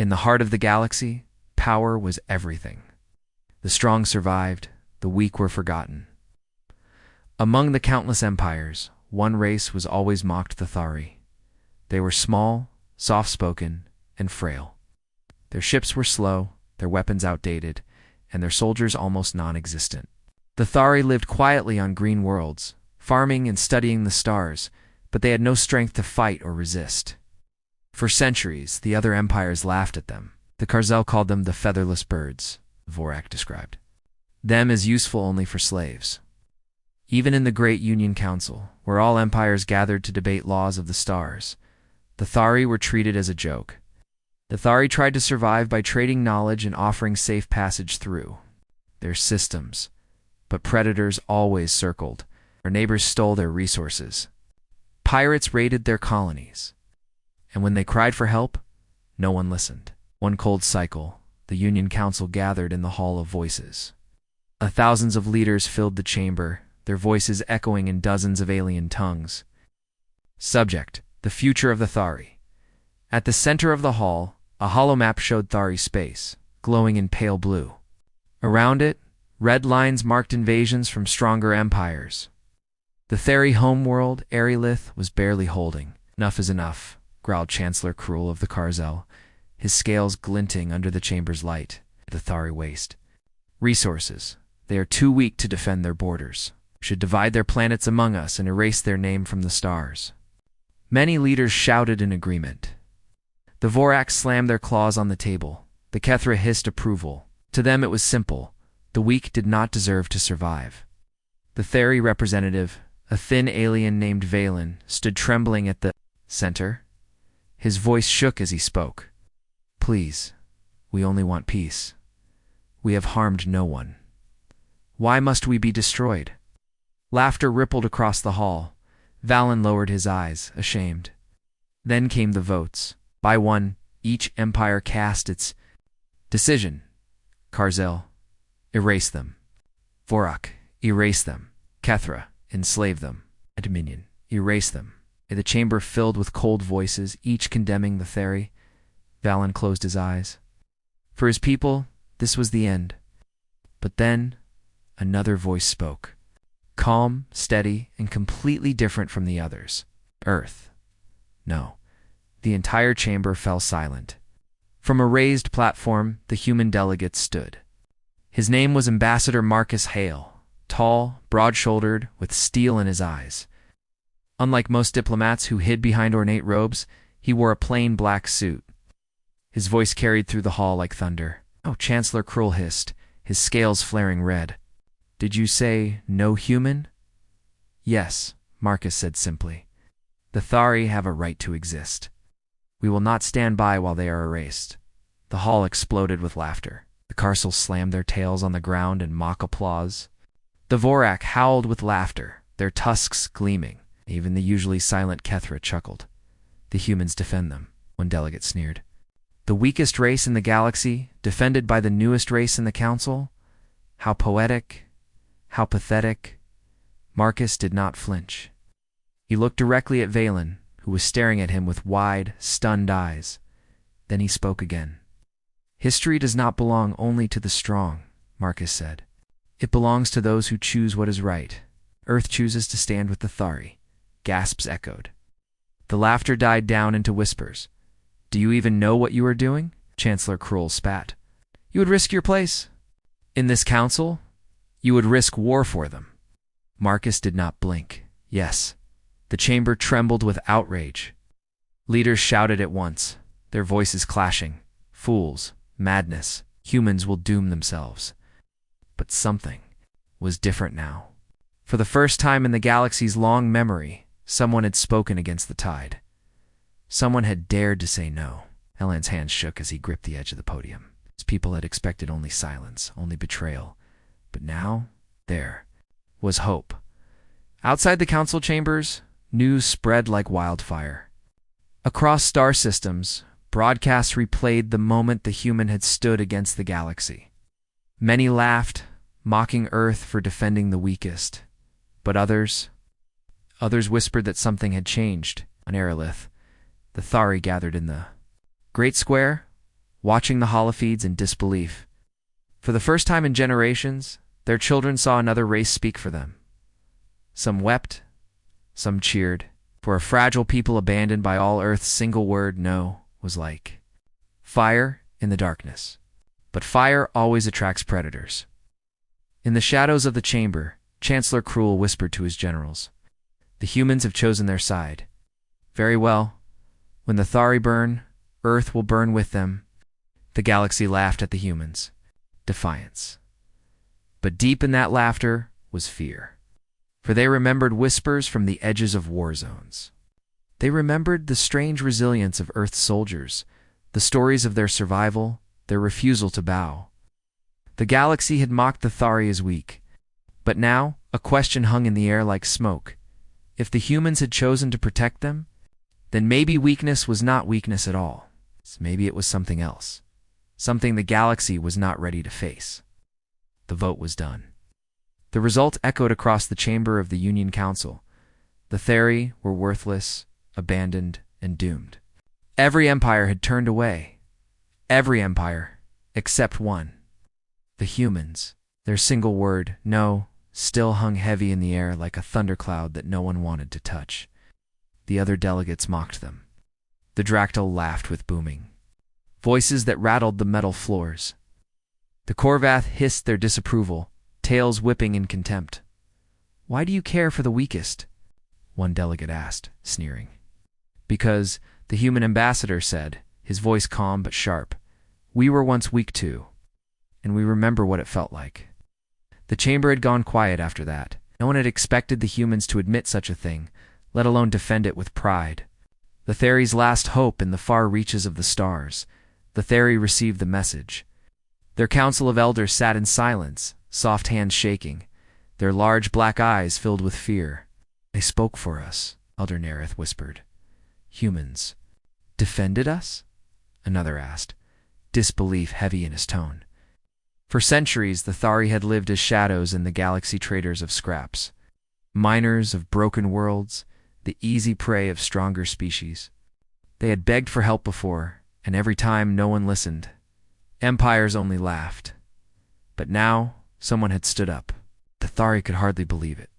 In the heart of the galaxy, power was everything. The strong survived, the weak were forgotten. Among the countless empires, one race was always mocked: the Thari. They were small, soft-spoken, and frail. Their ships were slow, their weapons outdated, and their soldiers almost non-existent. The Thari lived quietly on green worlds, farming and studying the stars, but they had no strength to fight or resist. For centuries, the other empires laughed at them. The Karzel called them the featherless birds, Vorak described them as useful only for slaves. Even in the Great Union Council, where all empires gathered to debate laws of the stars, the Thari were treated as a joke. The Thari tried to survive by trading knowledge and offering safe passage through their systems, but predators always circled. Their neighbors stole their resources. Pirates raided their colonies. And when they cried for help, no one listened. One cold cycle, the Union Council gathered in the Hall of Voices. Thousands of leaders filled the chamber, their voices echoing in dozens of alien tongues. Subject: the future of the Thari. At the center of the hall, a holomap showed Thari space, glowing in pale blue. Around it, red lines marked invasions from stronger empires. The Thari homeworld, Aerolith, was barely holding. Enough is enough, growled Chancellor Cruel of the Karzel, his scales glinting under the chamber's light. The Thari waste resources. They are too weak to defend their borders. We should divide their planets among us and erase their name from the stars. Many leaders shouted in agreement. The Voraks slammed their claws on the table. The Kethra hissed approval. To them it was simple. The weak did not deserve to survive. The Thari representative, a thin alien named Valen, stood trembling at the center. His voice shook as he spoke. Please, we only want peace. We have harmed no one. Why must we be destroyed? Laughter rippled across the hall. Valen lowered his eyes, ashamed. Then came the votes. By one, each empire cast its decision. Karzel, erase them. Vorak, erase them. Kethra, enslave them. Dominion, erase them. The chamber filled with cold voices, each condemning the Thari. Valen closed his eyes. For his people, this was the end. But then, another voice spoke. Calm, steady, and completely different from the others. Earth. No. The entire chamber fell silent. From a raised platform, the human delegate stood. His name was Ambassador Marcus Hale, tall, broad-shouldered, with steel in his eyes. Unlike most diplomats who hid behind ornate robes, he wore a plain black suit. His voice carried through the hall like thunder. Oh, Chancellor Cruel hissed, his scales flaring red. Did you say no human? Yes, Marcus said simply. The Thari have a right to exist. We will not stand by while they are erased. The hall exploded with laughter. The Karzel slammed their tails on the ground in mock applause. The Vorak howled with laughter, their tusks gleaming. Even the usually silent Kethra chuckled. The humans defend them, one delegate sneered. The weakest race in the galaxy, defended by the newest race in the council? How poetic, how pathetic. Marcus did not flinch. He looked directly at Valen, who was staring at him with wide, stunned eyes. Then he spoke again. History does not belong only to the strong, Marcus said. It belongs to those who choose what is right. Earth chooses to stand with the Thari. Gasps echoed. The laughter died down into whispers. Do you even know what you are doing? Chancellor Cruel spat. You would risk your place. In this council, you would risk war for them. Marcus did not blink. Yes. The chamber trembled with outrage. Leaders shouted at once, their voices clashing. Fools, madness, humans will doom themselves. But something was different now. For the first time in the galaxy's long memory, someone had spoken against the tide. Someone had dared to say no. Elan's hands shook as he gripped the edge of the podium. His people had expected only silence, only betrayal. But now, there was hope. Outside the council chambers, news spread like wildfire. Across star systems, broadcasts replayed the moment the human had stood against the galaxy. Many laughed, mocking Earth for defending the weakest. But others whispered that something had changed. On Aerolith, the Thari gathered in the Great Square, watching the holofeeds in disbelief. For the first time in generations, their children saw another race speak for them. Some wept, some cheered, for a fragile people abandoned by all Earth's single word no was like fire in the darkness. But fire always attracts predators. In the shadows of the chamber, Chancellor Cruel whispered to his generals, "The humans have chosen their side. Very well. When the Thari burn, Earth will burn with them." The galaxy laughed at the humans. Defiance. But deep in that laughter was fear. For they remembered whispers from the edges of war zones. They remembered the strange resilience of Earth's soldiers, the stories of their survival, their refusal to bow. The galaxy had mocked the Thari as weak. But now, a question hung in the air like smoke. If the humans had chosen to protect them, then maybe weakness was not weakness at all. Maybe it was something else. Something the galaxy was not ready to face. The vote was done. The result echoed across the chamber of the Union Council. The Thari were worthless, abandoned, and doomed. Every empire had turned away. Every empire, except one. The humans. Their single word, no, still hung heavy in the air like a thundercloud that no one wanted to touch. The other delegates mocked them. The Dractyl laughed with booming voices that rattled the metal floors. The Korvath hissed their disapproval, tails whipping in contempt. "Why do you care for the weakest?" one delegate asked, sneering. "Because," the human ambassador said, his voice calm but sharp, "we were once weak too, and we remember what it felt like." The chamber had gone quiet after that. No one had expected the humans to admit such a thing, let alone defend it with pride. The Thari's last hope in the far reaches of the stars. The Thari received the message. Their council of elders sat in silence, soft hands shaking, their large black eyes filled with fear. "They spoke for us," Elder Nerith whispered. "Humans defended us?" another asked, disbelief heavy in his tone. For centuries, the Thari had lived as shadows in the galaxy, traders of scraps, miners of broken worlds, the easy prey of stronger species. They had begged for help before, and every time no one listened. Empires only laughed. But now, someone had stood up. The Thari could hardly believe it.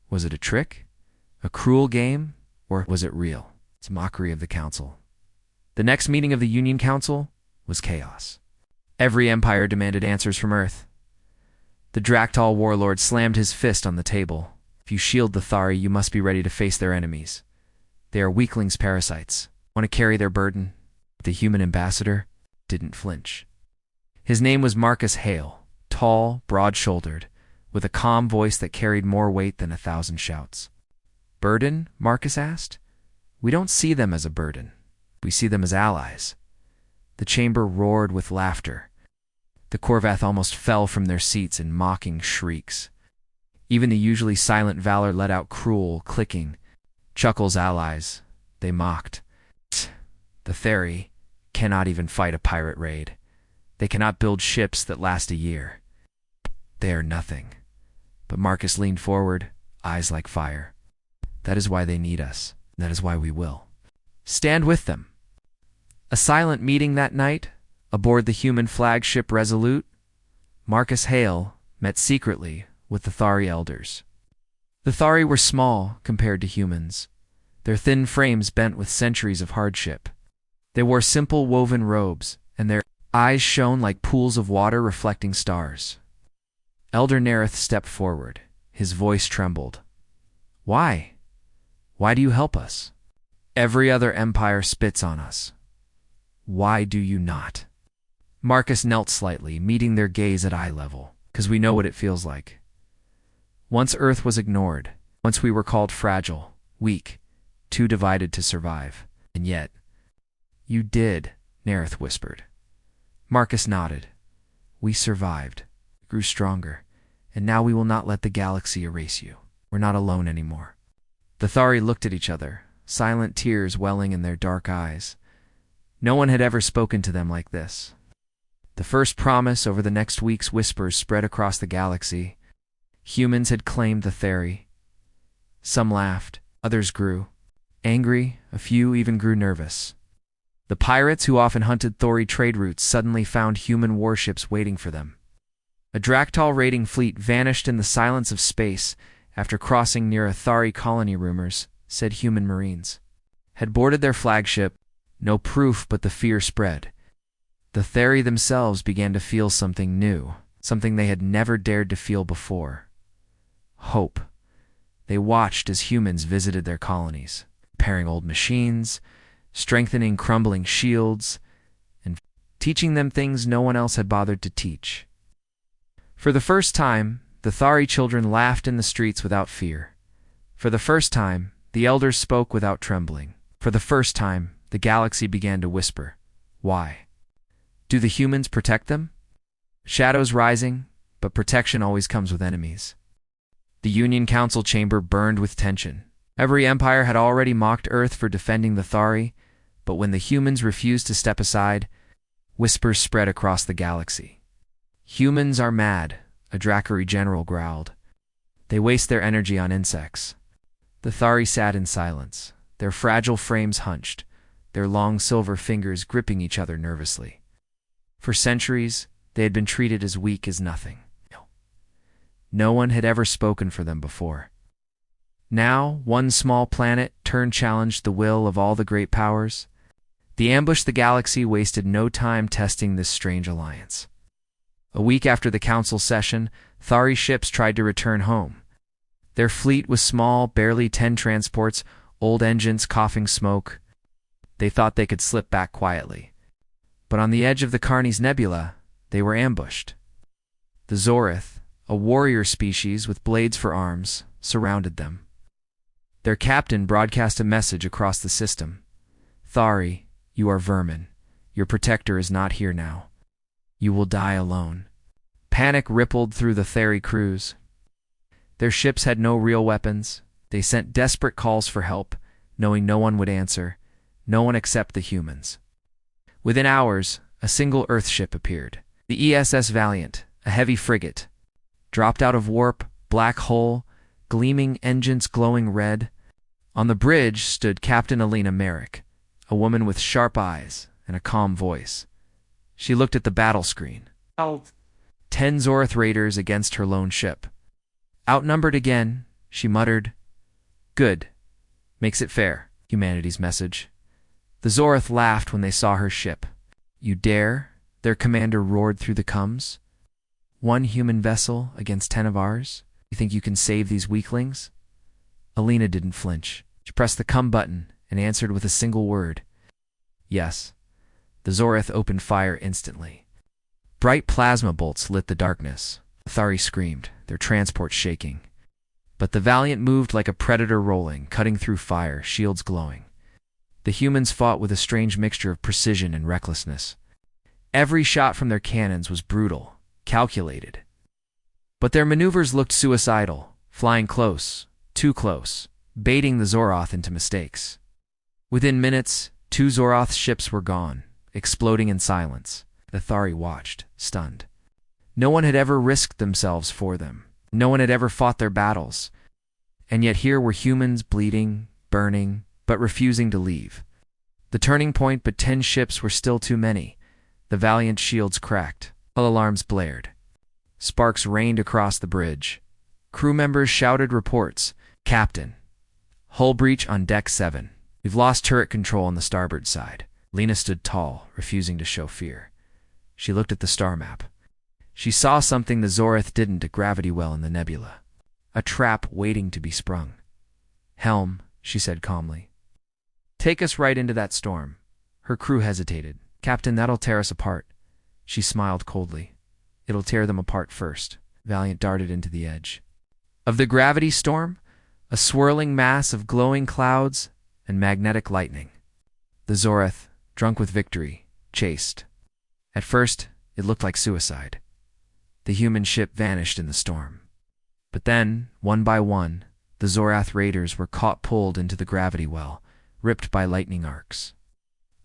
Was it a trick? A cruel game? Or was it real? It's a mockery of the Council. The next meeting of the Union Council was chaos. Every empire demanded answers from Earth. The Dractyl warlord slammed his fist on the table. "If you shield the Thari, you must be ready to face their enemies. They are weaklings, parasites. Want to carry their burden?" The human ambassador didn't flinch. His name was Marcus Hale, tall, broad-shouldered, with a calm voice that carried more weight than 1,000 shouts. "Burden?" Marcus asked. "We don't see them as a burden. We see them as allies." The chamber roared with laughter. The Korvath almost fell from their seats in mocking shrieks. Even the usually silent Valor let out cruel, clicking chuckles. "Allies," they mocked. "The Thari cannot even fight a pirate raid. They cannot build ships that last a year. They are nothing." But Marcus leaned forward, eyes like fire. "That is why they need us. That is why we will stand with them." A silent meeting that night, aboard the human flagship Resolute. Marcus Hale met secretly with the Thari elders. The Thari were small compared to humans, their thin frames bent with centuries of hardship. They wore simple woven robes, and their eyes shone like pools of water reflecting stars. Elder Nerith stepped forward. His voice trembled. "Why? Why do you help us? Every other empire spits on us. Why do you not?" Marcus knelt slightly, meeting their gaze at eye level. "'Cause we know what it feels like. Once Earth was ignored. Once we were called fragile, weak, too divided to survive. And yet—" "You did," Nerith whispered. Marcus nodded. "We survived, grew stronger, and now we will not let the galaxy erase you. We're not alone anymore." The Thari looked at each other, silent tears welling in their dark eyes. No one had ever spoken to them like this. The first promise over the next week's whispers spread across the galaxy. Humans had claimed the Thari. Some laughed, others grew angry, a few even grew nervous. The pirates who often hunted Thori trade routes suddenly found human warships waiting for them. A Draktal raiding fleet vanished in the silence of space after crossing near a Thari colony, rumors said human marines had boarded their flagship. No proof, but the fear spread. The Thari themselves began to feel something new, something they had never dared to feel before. Hope. They watched as humans visited their colonies, repairing old machines, strengthening crumbling shields, and teaching them things no one else had bothered to teach. For the first time, the Thari children laughed in the streets without fear. For the first time, the elders spoke without trembling. For the first time, the galaxy began to whisper. Why? Do the humans protect them? Shadows rising, but protection always comes with enemies. The Union Council chamber burned with tension. Every empire had already mocked Earth for defending the Thari, but when the humans refused to step aside, whispers spread across the galaxy. Humans are mad, a Drakari general growled. They waste their energy on insects. The Thari sat in silence, their fragile frames hunched, their long silver fingers gripping each other nervously. For centuries, they had been treated as weak as nothing. No one had ever spoken for them before. Now, one small planet turned challenged the will of all the great powers. The ambush the galaxy wasted no time testing this strange alliance. A week after the council session, Thari ships tried to return home. Their fleet was small, barely 10 transports, old engines coughing smoke. They thought they could slip back quietly. But on the edge of the Carnes Nebula, they were ambushed. The Zorith, a warrior species with blades for arms, surrounded them. Their captain broadcast a message across the system. Thari, you are vermin. Your protector is not here now. You will die alone. Panic rippled through the Thari crews. Their ships had no real weapons. They sent desperate calls for help, knowing no one would answer, no one except the humans. Within hours, a single Earth ship appeared. The ESS Valiant, a heavy frigate. Dropped out of warp, black hull, gleaming engines glowing red. On the bridge stood Captain Alina Merrick, a woman with sharp eyes and a calm voice. She looked at the battle screen. 10 Zorith raiders against her lone ship. Outnumbered again, she muttered. Good. Makes it fair, humanity's message. The Zorith laughed when they saw her ship. You dare? Their commander roared through the comms. 1 human vessel against 10 of ours? You think you can save these weaklings? Alina didn't flinch. She pressed the come button and answered with a single word. Yes. The Zorith opened fire instantly. Bright plasma bolts lit the darkness. The Thari screamed, their transport shaking. But the Valiant moved like a predator rolling, cutting through fire, shields glowing. The humans fought with a strange mixture of precision and recklessness. Every shot from their cannons was brutal, calculated. But their maneuvers looked suicidal, flying close, too close, baiting the Zoroth into mistakes. Within minutes, 2 Zoroth ships were gone, exploding in silence. The Thari watched, stunned. No one had ever risked themselves for them. No one had ever fought their battles. And yet here were humans bleeding, burning, but refusing to leave. The turning point, but 10 ships were still too many. The Valiant shields cracked. Hull alarms blared. Sparks rained across the bridge. Crew members shouted reports. Captain. Hull breach on deck 7. We've lost turret control on the starboard side. Lena stood tall, refusing to show fear. She looked at the star map. She saw something the Zorith didn't, a gravity well in the nebula. A trap waiting to be sprung. Helm, she said calmly. Take us right into that storm. Her crew hesitated. Captain, that'll tear us apart. She smiled coldly. It'll tear them apart first. Valiant darted into the edge. Of the gravity storm, a swirling mass of glowing clouds and magnetic lightning. The Zorith, drunk with victory, chased. At first, it looked like suicide. The human ship vanished in the storm. But then, one by one, the Zorath raiders were pulled into the gravity well, ripped by lightning arcs.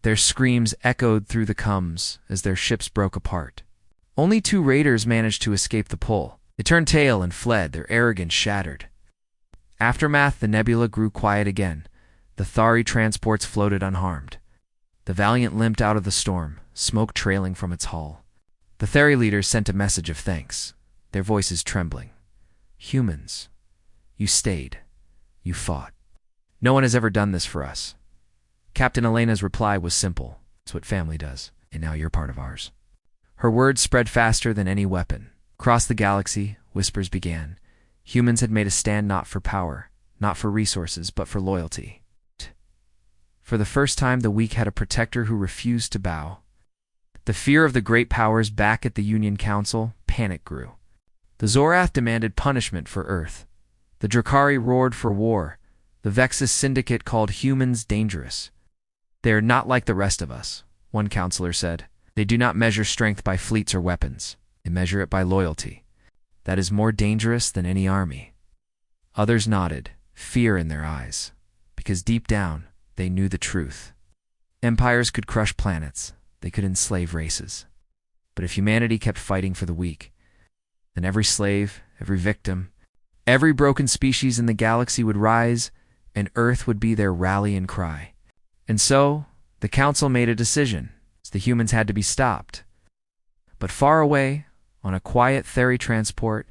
Their screams echoed through the comms as their ships broke apart. Only 2 raiders managed to escape the pull. They turned tail and fled, their arrogance shattered. Aftermath, the nebula grew quiet again. The Thari transports floated unharmed. The Valiant limped out of the storm, smoke trailing from its hull. The Theri leaders sent a message of thanks, their voices trembling. Humans, you stayed. You fought. No one has ever done this for us. Captain Elena's reply was simple. It's what family does, and now you're part of ours. Her words spread faster than any weapon. Across the galaxy, whispers began. Humans had made a stand not for power, not for resources, but for loyalty. For the first time, the weak had a protector who refused to bow. The fear of the great powers back at the Union Council, panic grew. The Zorath demanded punishment for Earth. The Drakari roared for war. The Vexus Syndicate called humans dangerous. They are not like the rest of us, one counselor said. They do not measure strength by fleets or weapons. They measure it by loyalty. That is more dangerous than any army. Others nodded, fear in their eyes, because deep down, they knew the truth. Empires could crush planets. They could enslave races. But if humanity kept fighting for the weak, then every slave, every victim, every broken species in the galaxy would rise, and Earth would be their rallying cry. And so, the Council made a decision. The humans had to be stopped. But far away, on a quiet Theri transport,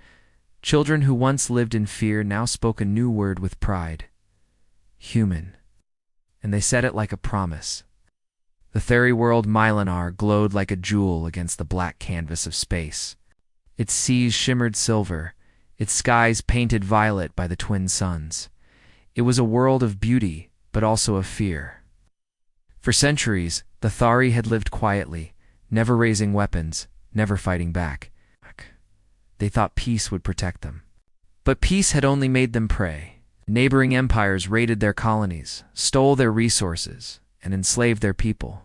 children who once lived in fear now spoke a new word with pride. Human. And they said it like a promise. The Theri world Mylanar glowed like a jewel against the black canvas of space. Its seas shimmered silver, its skies painted violet by the twin suns. It was a world of beauty, but also of fear. For centuries, the Thari had lived quietly, never raising weapons, never fighting back. They thought peace would protect them. But peace had only made them prey. Neighboring empires raided their colonies, stole their resources, and enslaved their people.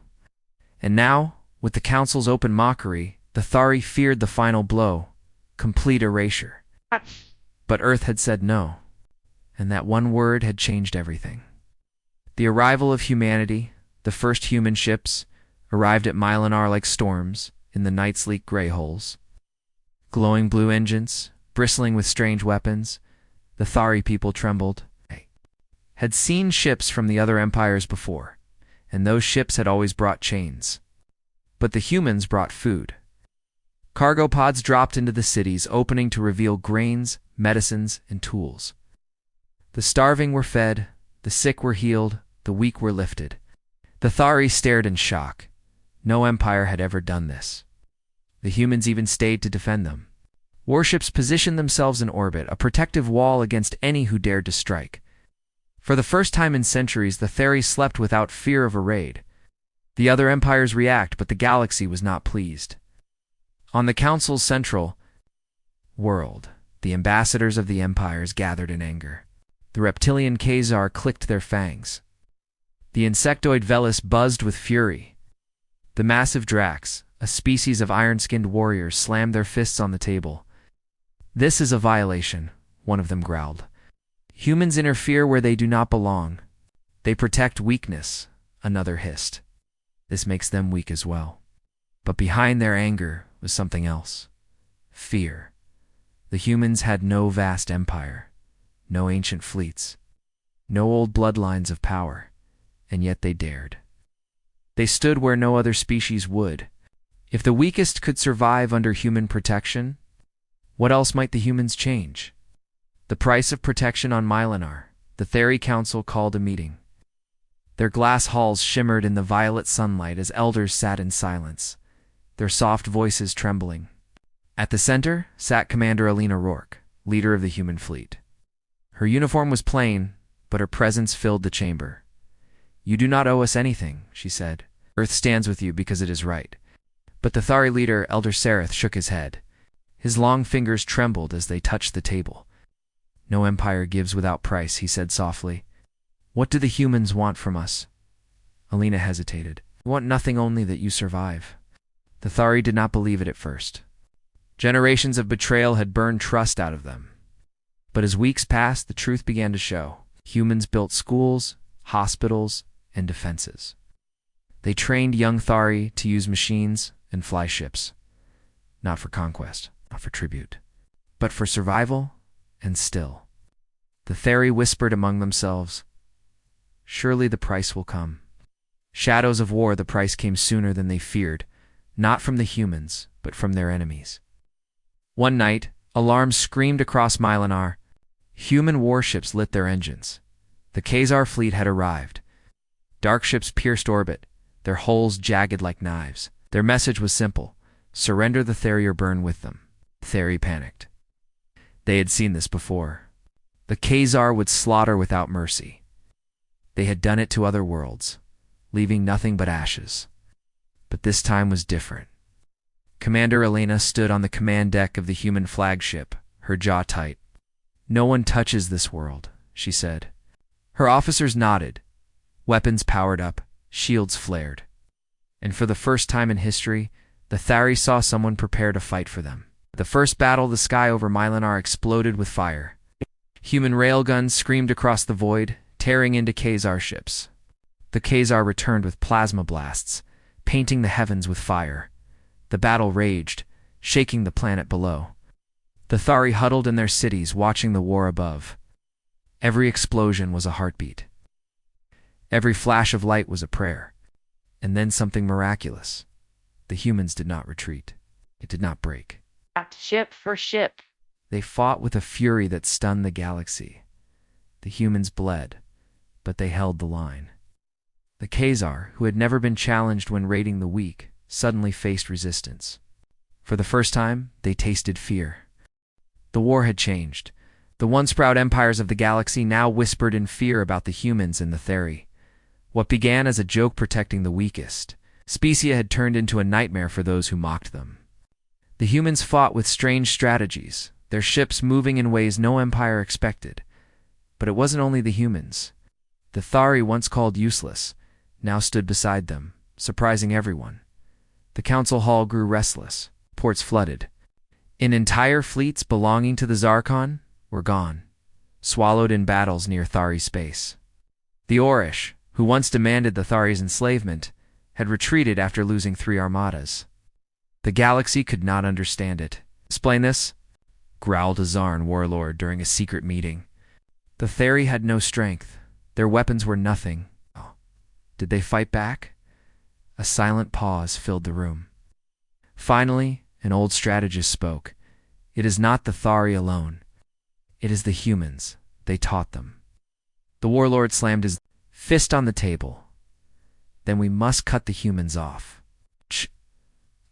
And now, with the Council's open mockery, the Thari feared the final blow, complete erasure. But Earth had said no, and that one word had changed everything. The arrival of humanity, the first human ships, arrived at Mylanar like storms in the night's leak gray holes. Glowing blue engines, bristling with strange weapons, the Thari people trembled. Had seen ships from the other empires before, and those ships had always brought chains. But the humans brought food. Cargo pods dropped into the cities, opening to reveal grains, medicines, and tools. The starving were fed, the sick were healed, the weak were lifted. The Thari stared in shock. No empire had ever done this. The humans even stayed to defend them. Warships positioned themselves in orbit, a protective wall against any who dared to strike. For the first time in centuries, the Theri slept without fear of a raid. The other empires react, but the galaxy was not pleased. On the Council's central world, the ambassadors of the empires gathered in anger. The reptilian Khazar clicked their fangs. The insectoid Velis buzzed with fury. The massive Drax, a species of iron-skinned warriors, slammed their fists on the table. This is a violation, one of them growled. Humans interfere where they do not belong. They protect weakness, another hissed. This makes them weak as well. But behind their anger was something else. Fear. The humans had no vast empire, no ancient fleets, no old bloodlines of power, and yet they dared. They stood where no other species would. If the weakest could survive under human protection, what else might the humans change? The price of protection on Mylanar. The Theri Council called a meeting. Their glass halls shimmered in the violet sunlight as elders sat in silence, their soft voices trembling. At the center sat Commander Alina Rourke, leader of the human fleet. Her uniform was plain, but her presence filled the chamber. "You do not owe us anything," she said. "Earth stands with you because it is right." But the Thari leader, Elder Sereth, shook his head. His long fingers trembled as they touched the table. "No empire gives without price," he said softly. "What do the humans want from us?" Alina hesitated. "We want nothing, only that you survive." The Thari did not believe it at first. Generations of betrayal had burned trust out of them. But as weeks passed, the truth began to show. Humans built schools, hospitals, and defenses. They trained young Thari to use machines and fly ships. Not for conquest, not for tribute, but for survival and still. The Theri whispered among themselves, "Surely the price will come." Shadows of war, the price came sooner than they feared, not from the humans, but from their enemies. One night, alarms screamed across Mylanar. Human warships lit their engines. The Khazar fleet had arrived. Dark ships pierced orbit, their hulls jagged like knives. Their message was simple: surrender the Theri or burn with them. Theri panicked. They had seen this before. The Khazar would slaughter without mercy. They had done it to other worlds, leaving nothing but ashes. But this time was different. Commander Elena stood on the command deck of the human flagship, her jaw tight. "No one touches this world," she said. Her officers nodded. Weapons powered up, shields flared. And for the first time in history, the Thari saw someone prepare to fight for them. The first battle, the sky over Mylanar exploded with fire. Human railguns screamed across the void, tearing into Khazar ships. The Khazar returned with plasma blasts, painting the heavens with fire. The battle raged, shaking the planet below. The Thari huddled in their cities, watching the war above. Every explosion was a heartbeat. Every flash of light was a prayer. And then something miraculous. The humans did not retreat. It did not break. Ship for ship. They fought with a fury that stunned the galaxy. The humans bled, but they held the line. The Khazar, who had never been challenged when raiding the weak, suddenly faced resistance. For the first time, they tasted fear. The war had changed. The once proud empires of the galaxy now whispered in fear about the humans and the Theri. What began as a joke protecting the weakest, Specia had turned into a nightmare for those who mocked them. The humans fought with strange strategies, their ships moving in ways no empire expected. But it wasn't only the humans. The Thari, once called useless, now stood beside them, surprising everyone. The council hall grew restless, ports flooded. Entire fleets belonging to the Zarkon were gone, swallowed in battles near Thari space. The Orish, who once demanded the Thari's enslavement, had retreated after losing 3 armadas. The galaxy could not understand it. "Explain this," growled a Zarn warlord during a secret meeting. The Theri had no strength. Their weapons were nothing. Did they fight back? A silent pause filled the room. Finally, an old strategist spoke. "It is not the Thari alone. It is the humans. They taught them." The warlord slammed his fist on the table. "Then we must cut the humans off.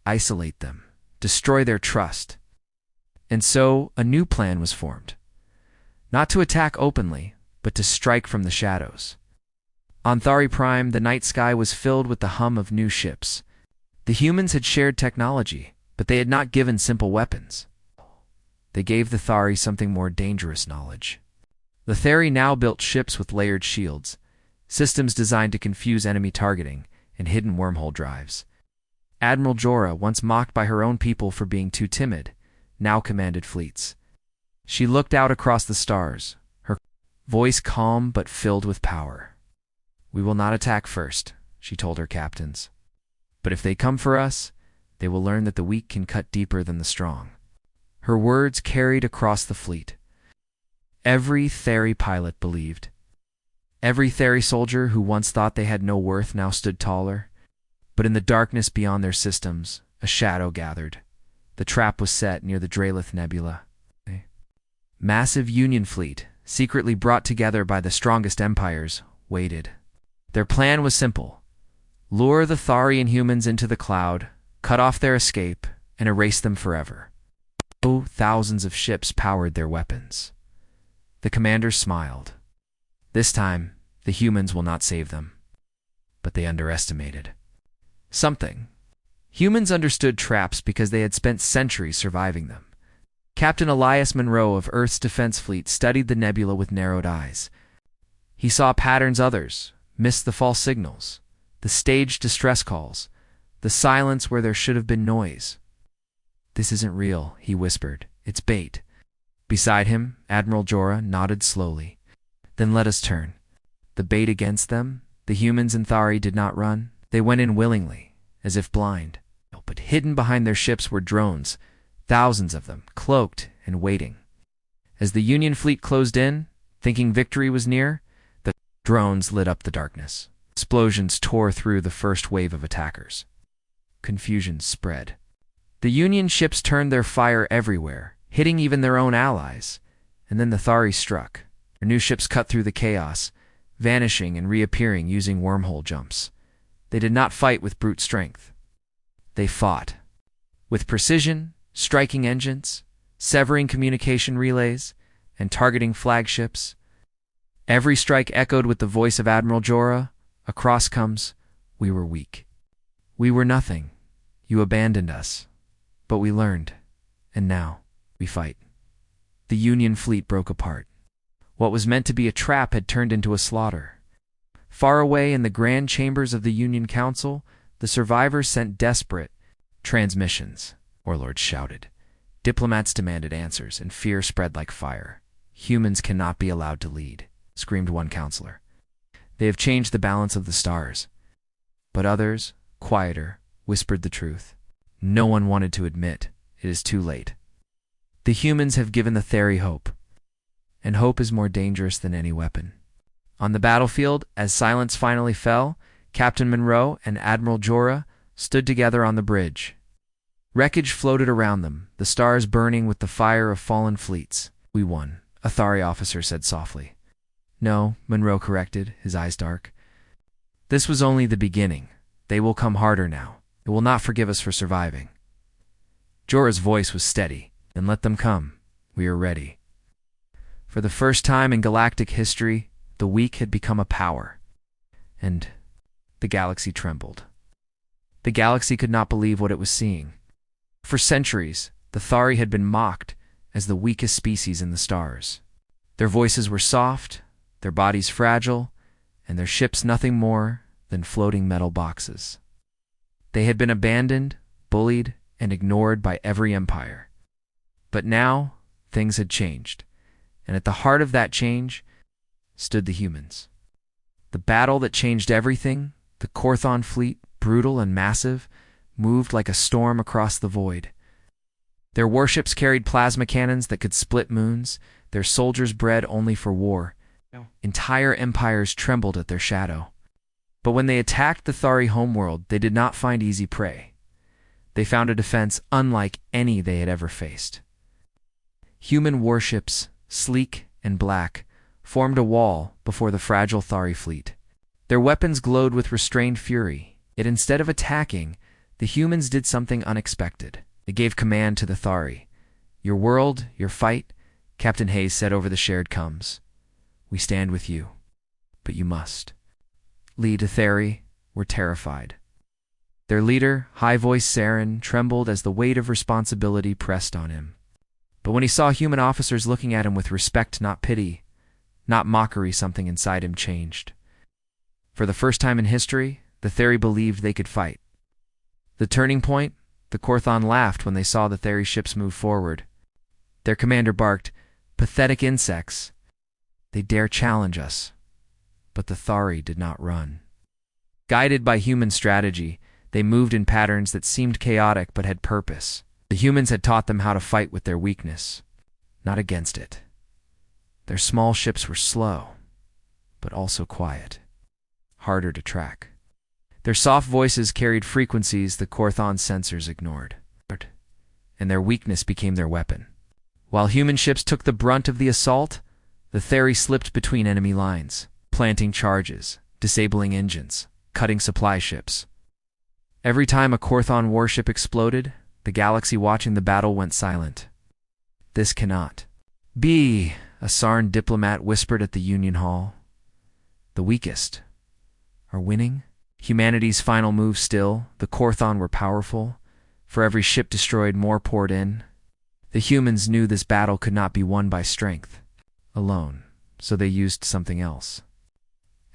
Isolate them. Destroy their trust." And so a new plan was formed. Not to attack openly, but to strike from the shadows. On Thari Prime, the night sky was filled with the hum of new ships. The humans had shared technology, but they had not given simple weapons. They gave the Thari something more dangerous: knowledge. The Theri now built ships with layered shields, systems designed to confuse enemy targeting, and hidden wormhole drives. Admiral Jorah, once mocked by her own people for being too timid, now commanded fleets. She looked out across the stars, her voice calm but filled with power. "We will not attack first," she told her captains. "But if they come for us, they will learn that the weak can cut deeper than the strong." Her words carried across the fleet. Every Theri pilot believed. Every Theri soldier who once thought they had no worth now stood taller. But in the darkness beyond their systems, a shadow gathered. The trap was set near the Draelith Nebula. A massive Union fleet, secretly brought together by the strongest empires, waited. Their plan was simple: lure the Thari and humans into the cloud, cut off their escape, and erase them forever. Thousands of ships powered their weapons. The commanders smiled. This time, the humans will not save them. But they underestimated something. Humans understood traps because they had spent centuries surviving them. Captain Elias Monroe of Earth's Defense Fleet studied the nebula with narrowed eyes. He saw patterns others missed: the false signals, the staged distress calls, the silence where there should have been noise. "This isn't real," he whispered. "It's bait." Beside him, Admiral Jorah nodded slowly. "Then let us turn." The bait against them, the humans and Thari did not run. They went in willingly, as if blind. But hidden behind their ships were drones, thousands of them, cloaked and waiting. As the Union fleet closed in, thinking victory was near, the drones lit up the darkness. Explosions tore through the first wave of attackers. Confusion spread. The Union ships turned their fire everywhere, hitting even their own allies. And then the Thari struck. Their new ships cut through the chaos, vanishing and reappearing using wormhole jumps. They did not fight with brute strength. They fought. With precision, striking engines, severing communication relays, and targeting flagships. Every strike echoed with the voice of Admiral Jorah. Across comes, we were weak. We were nothing. You abandoned us. But we learned. And now, we fight. The Union fleet broke apart. What was meant to be a trap had turned into a slaughter. Far away in the grand chambers of the Union Council, the survivors sent desperate transmissions, warlords shouted. Diplomats demanded answers, and fear spread like fire. Humans cannot be allowed to lead, screamed one counselor. They have changed the balance of the stars. But others, quieter, whispered the truth. No one wanted to admit. It is too late. The humans have given the Theri hope. And hope is more dangerous than any weapon. On the battlefield, as silence finally fell, Captain Monroe and Admiral Jorah stood together on the bridge. Wreckage floated around them, the stars burning with the fire of fallen fleets. We won, a Thari officer said softly. No, Monroe corrected, his eyes dark. This was only the beginning. They will come harder now. They will not forgive us for surviving. Jorah's voice was steady. Then let them come. We are ready. For the first time in galactic history, the weak had become a power. And the galaxy trembled. The galaxy could not believe what it was seeing. For centuries, the Thari had been mocked as the weakest species in the stars. Their voices were soft, their bodies fragile, and their ships nothing more than floating metal boxes. They had been abandoned, bullied, and ignored by every empire. But now, things had changed, and at the heart of that change stood the humans. The battle that changed everything, the Korthon fleet, brutal and massive, moved like a storm across the void. Their warships carried plasma cannons that could split moons, their soldiers bred only for war. Entire empires trembled at their shadow. But when they attacked the Thari homeworld, they did not find easy prey. They found a defense unlike any they had ever faced. Human warships, sleek and black, formed a wall before the fragile Thari fleet. Their weapons glowed with restrained fury, yet instead of attacking, the humans did something unexpected. They gave command to the Thari. Your world, your fight, Captain Hayes said over the shared comms. We stand with you, but you must. Lee the Theri were terrified. Their leader, high-voiced Saren, trembled as the weight of responsibility pressed on him. But when he saw human officers looking at him with respect, not pity, not mockery, something inside him changed. For the first time in history, the Theri believed they could fight. The turning point, the Korthon laughed when they saw the Theri ships move forward. Their commander barked, "Pathetic insects. They dare challenge us." But the Thari did not run. Guided by human strategy, they moved in patterns that seemed chaotic but had purpose. The humans had taught them how to fight with their weakness, not against it. Their small ships were slow, but also quiet, harder to track. Their soft voices carried frequencies the Korthon sensors ignored, and their weakness became their weapon. While human ships took the brunt of the assault, the Theri slipped between enemy lines, planting charges, disabling engines, cutting supply ships. Every time a Korthon warship exploded, the galaxy watching the battle went silent. This cannot be, a Sarn diplomat whispered at the Union Hall. The weakest are winning? Humanity's final move still, the Korthon were powerful. For every ship destroyed, more poured in. The humans knew this battle could not be won by strength alone, so they used something else.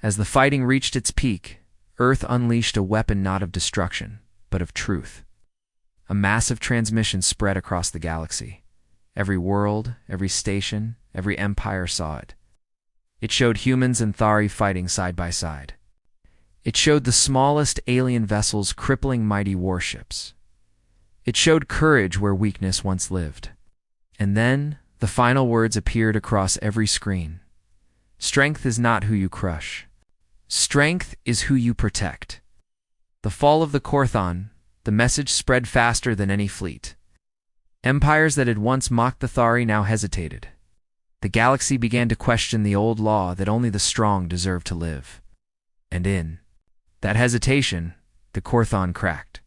As the fighting reached its peak, Earth unleashed a weapon not of destruction, but of truth. A massive transmission spread across the galaxy. Every world, every station, every empire saw it. It showed humans and Thari fighting side by side. It showed the smallest alien vessels crippling mighty warships. It showed courage where weakness once lived. And then, the final words appeared across every screen. Strength is not who you crush. Strength is who you protect. The fall of the Korthon, the message spread faster than any fleet. Empires that had once mocked the Thari now hesitated. The galaxy began to question the old law that only the strong deserve to live. And in that hesitation, the Korthon cracked.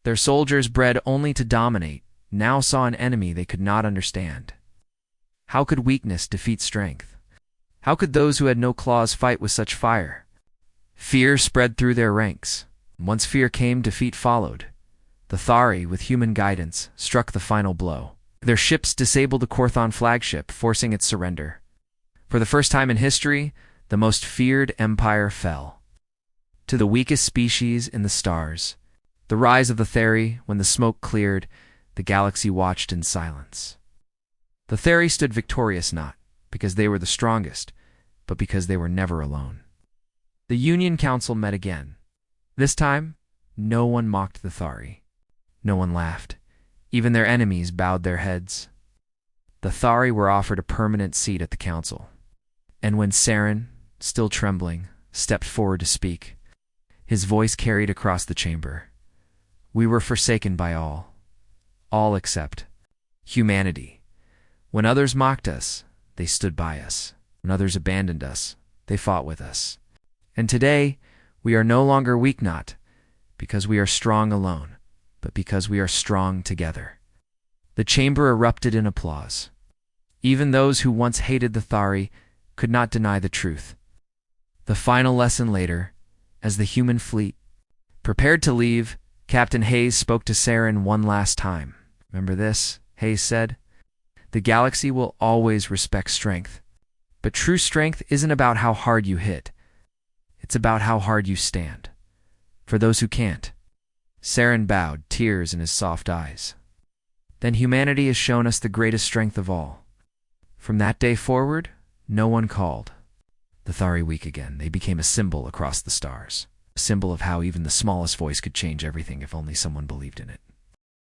Their soldiers, bred only to dominate, now saw an enemy they could not understand. How could weakness defeat strength? How could those who had no claws fight with such fire? Fear spread through their ranks. Once fear came, defeat followed. The Thari, with human guidance, struck the final blow. Their ships disabled the Korthon flagship, forcing its surrender. For the first time in history, the most feared empire fell. To the weakest species in the stars, the rise of the Thari, when the smoke cleared, the galaxy watched in silence. The Thari stood victorious not because they were the strongest, but because they were never alone. The Union Council met again. This time, no one mocked the Thari. No one laughed. Even their enemies bowed their heads. The Thari were offered a permanent seat at the council. And when Saren, still trembling, stepped forward to speak, his voice carried across the chamber. We were forsaken by all except humanity. When others mocked us, they stood by us. When others abandoned us, they fought with us. And today, we are no longer weak, not because we are strong alone, but because we are strong together. The chamber erupted in applause. Even those who once hated the Thari could not deny the truth. The final lesson later, as the human fleet prepared to leave, Captain Hayes spoke to Saren one last time. Remember this, Hayes said? The galaxy will always respect strength. But true strength isn't about how hard you hit. It's about how hard you stand. For those who can't. Saren bowed, tears in his soft eyes. Then humanity has shown us the greatest strength of all. From that day forward, no one called the Thari weak again. They became a symbol across the stars. A symbol of how even the smallest voice could change everything if only someone believed in it.